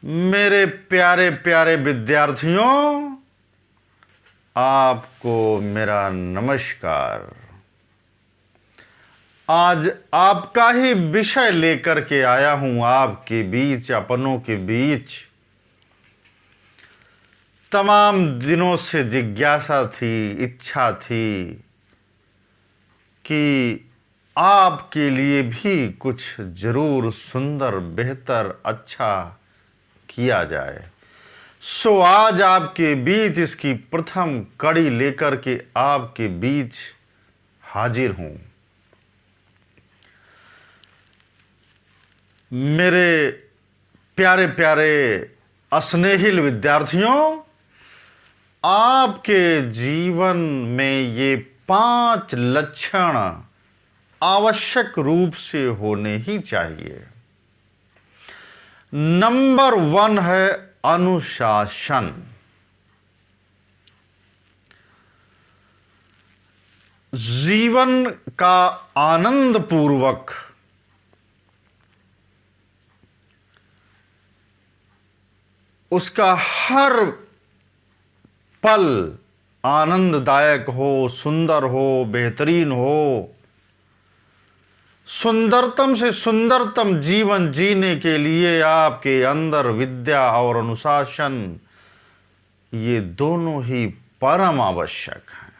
मेरे प्यारे प्यारे विद्यार्थियों, आपको मेरा नमस्कार। आज आपका ही विषय लेकर के आया हूं आपके बीच, अपनों के बीच। तमाम दिनों से जिज्ञासा थी, इच्छा थी कि आपके लिए भी कुछ जरूर सुंदर, बेहतर, अच्छा किया जाए। सो आज आपके बीच इसकी प्रथम कड़ी लेकर के आपके बीच हाजिर हूं। मेरे प्यारे प्यारे स्नेहिल विद्यार्थियों, आपके जीवन में ये 5 लक्षण आवश्यक रूप से होने ही चाहिए। नंबर 1 है अनुशासन। जीवन का आनंद पूर्वक उसका हर पल आनंददायक हो, सुंदर हो, बेहतरीन हो। सुंदरतम से सुंदरतम जीवन जीने के लिए आपके अंदर विद्या और अनुशासन, ये दोनों ही परम आवश्यक हैं।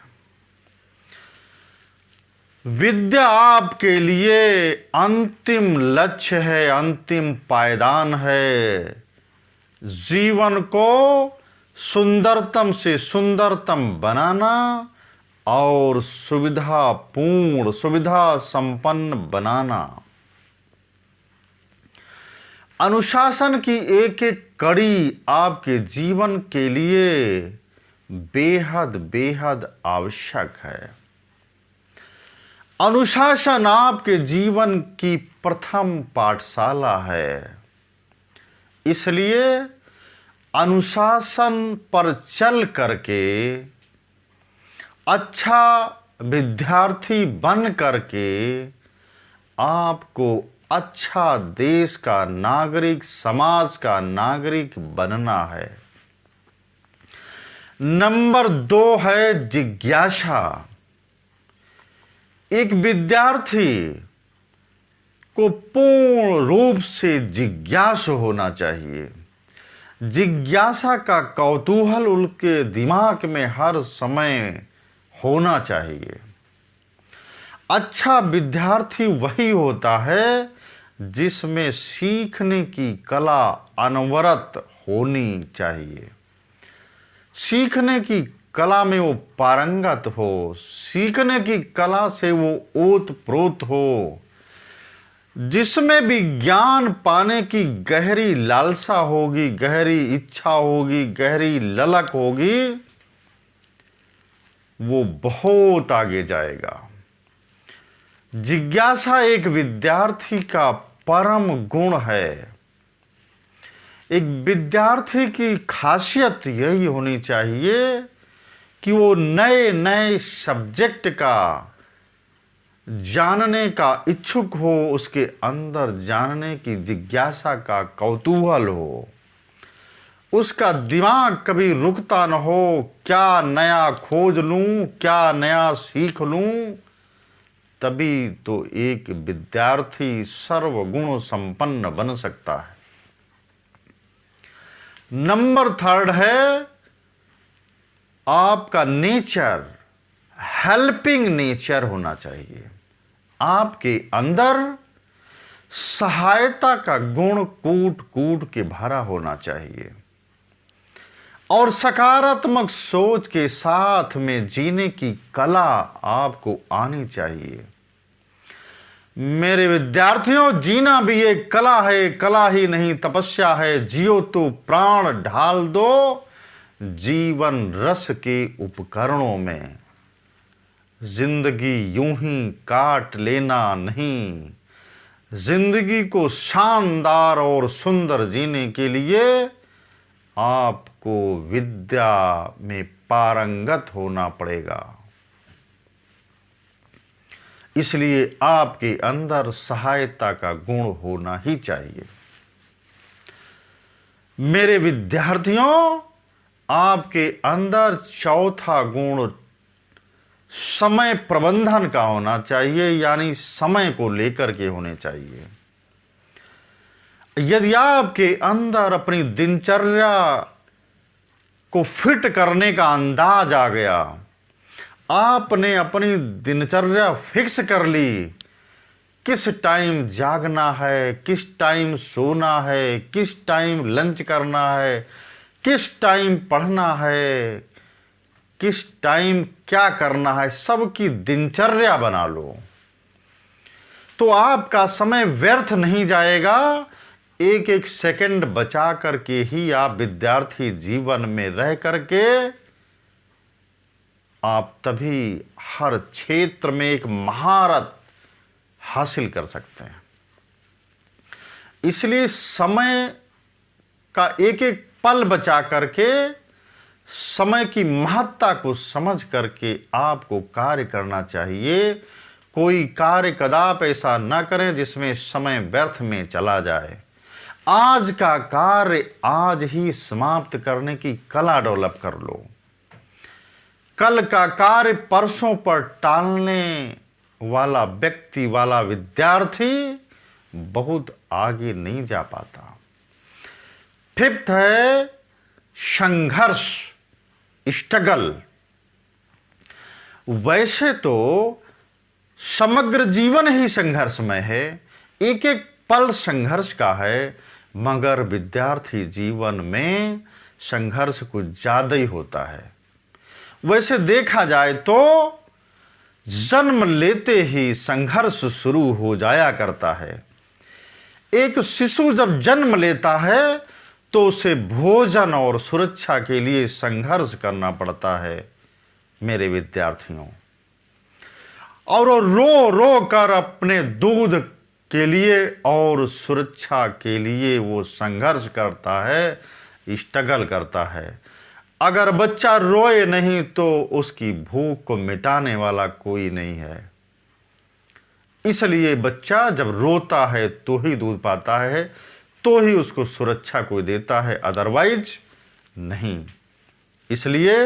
विद्या आपके लिए अंतिम लक्ष्य है, अंतिम पायदान है। जीवन को सुंदरतम से सुंदरतम बनाना और सुविधापूर्ण, सुविधा संपन्न बनाना। अनुशासन की एक एक कड़ी आपके जीवन के लिए बेहद बेहद आवश्यक है। अनुशासन आपके जीवन की प्रथम पाठशाला है। इसलिए अनुशासन पर चल करके, अच्छा विद्यार्थी बन करके आपको अच्छा देश का नागरिक, समाज का नागरिक बनना है। नंबर 2 है जिज्ञासा। एक विद्यार्थी को पूर्ण रूप से जिज्ञासु होना चाहिए। जिज्ञासा का कौतूहल उनके दिमाग में हर समय होना चाहिए। अच्छा विद्यार्थी वही होता है जिसमें सीखने की कला अनवरत होनी चाहिए। सीखने की कला में वो पारंगत हो, सीखने की कला से वो ओतप्रोत हो, जिसमें भी ज्ञान पाने की गहरी लालसा होगी, गहरी इच्छा होगी, गहरी ललक होगी, वो बहुत आगे जाएगा। जिज्ञासा एक विद्यार्थी का परम गुण है। एक विद्यार्थी की खासियत यही होनी चाहिए कि वो नए नए सब्जेक्ट का जानने का इच्छुक हो, उसके अंदर जानने की जिज्ञासा का कौतूहल हो, उसका दिमाग कभी रुकता न हो। क्या नया खोज लूं, क्या नया सीख लूं, तभी तो एक विद्यार्थी सर्वगुण संपन्न बन सकता है। नंबर 3 है आपका नेचर, हेल्पिंग नेचर होना चाहिए। आपके अंदर सहायता का गुण कूट कूट के भरा होना चाहिए और सकारात्मक सोच के साथ में जीने की कला आपको आनी चाहिए। मेरे विद्यार्थियों, जीना भी एक कला है, कला ही नहीं तपस्या है। जियो तो प्राण ढाल दो जीवन रस के उपकरणों में। जिंदगी यूं ही काट लेना नहीं, जिंदगी को शानदार और सुंदर जीने के लिए आपको विद्या में पारंगत होना पड़ेगा। इसलिए आपके अंदर सहायता का गुण होना ही चाहिए। मेरे विद्यार्थियों, आपके अंदर चौथा गुण समय प्रबंधन का होना चाहिए, यानी समय को लेकर के होने चाहिए। यदि आपके अंदर अपनी दिनचर्या को फिट करने का अंदाज आ गया, आपने अपनी दिनचर्या फिक्स कर ली, किस टाइम जागना है, किस टाइम सोना है, किस टाइम लंच करना है, किस टाइम पढ़ना है, किस टाइम क्या करना है, सबकी दिनचर्या बना लो, तो आपका समय व्यर्थ नहीं जाएगा। एक एक सेकंड बचा करके ही आप विद्यार्थी जीवन में रह करके आप तभी हर क्षेत्र में एक महारत हासिल कर सकते हैं। इसलिए समय का एक एक पल बचा करके, समय की महत्ता को समझ करके आपको कार्य करना चाहिए। कोई कार्य कदाप ऐसा न करें जिसमें समय व्यर्थ में चला जाए। आज का कार्य आज ही समाप्त करने की कला डेवलप कर लो। कल का कार्य परसों पर टालने वाला व्यक्ति, वाला विद्यार्थी बहुत आगे नहीं जा पाता। फिफ्थ है संघर्ष, स्ट्रगल। वैसे तो समग्र जीवन ही संघर्षमय है, एक एक पल संघर्ष का है, मगर विद्यार्थी जीवन में संघर्ष कुछ ज़्यादा ही होता है। वैसे देखा जाए तो जन्म लेते ही संघर्ष शुरू हो जाया करता है। एक शिशु जब जन्म लेता है तो उसे भोजन और सुरक्षा के लिए संघर्ष करना पड़ता है मेरे विद्यार्थियों, और वो रो रो कर अपने दूध के लिए और सुरक्षा के लिए वो संघर्ष करता है, स्ट्रगल करता है। अगर बच्चा रोए नहीं तो उसकी भूख को मिटाने वाला कोई नहीं है। इसलिए बच्चा जब रोता है तो ही दूध पाता है, तो ही उसको सुरक्षा कोई देता है, अदरवाइज नहीं। इसलिए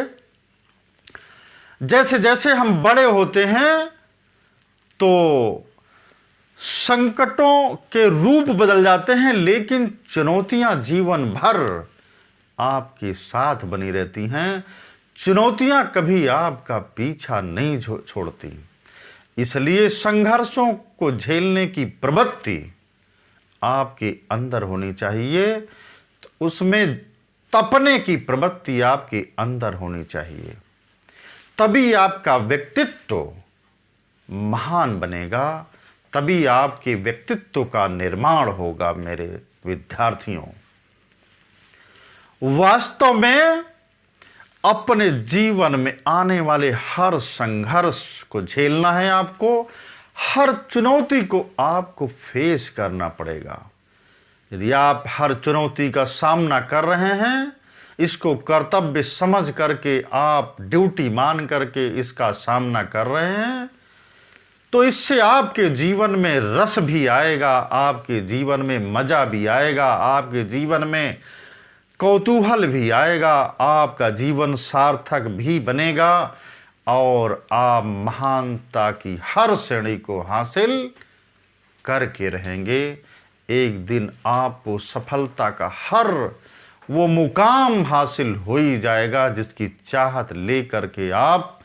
जैसे जैसे हम बड़े होते हैं तो संकटों के रूप बदल जाते हैं, लेकिन चुनौतियां जीवन भर आपके साथ बनी रहती हैं। चुनौतियां कभी आपका पीछा नहीं छोड़ती। इसलिए संघर्षों को झेलने की प्रवृत्ति आपके अंदर होनी चाहिए, तो उसमें तपने की प्रवृत्ति आपके अंदर होनी चाहिए। तभी आपका व्यक्तित्व महान बनेगा, तभी आपके व्यक्तित्व का निर्माण होगा मेरे विद्यार्थियों। वास्तव में अपने जीवन में आने वाले हर संघर्ष को झेलना है आपको, हर चुनौती को आपको फेस करना पड़ेगा। यदि आप हर चुनौती का सामना कर रहे हैं, इसको कर्तव्य समझ करके आप ड्यूटी मान करके इसका सामना कर रहे हैं, तो इससे आपके जीवन में रस भी आएगा, आपके जीवन में मजा भी आएगा, आपके जीवन में कौतूहल भी आएगा, आपका जीवन सार्थक भी बनेगा और आप महानता की हर श्रेणी को हासिल करके रहेंगे। एक दिन आपको सफलता का हर वो मुकाम हासिल हो ही जाएगा जिसकी चाहत लेकर के आप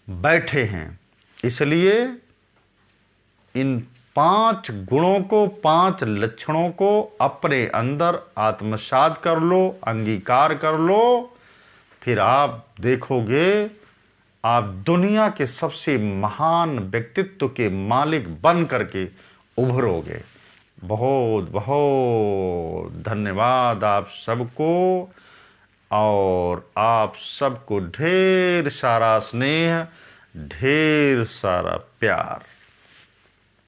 बैठे हैं। इसलिए इन 5 गुणों को, 5 लक्षणों को अपने अंदर आत्मसात कर लो, अंगीकार कर लो, फिर आप देखोगे आप दुनिया के सबसे महान व्यक्तित्व के मालिक बन करके उभरोगे। बहुत बहुत धन्यवाद आप सबको, और आप सबको ढेर सारा स्नेह, ढेर सारा प्यार।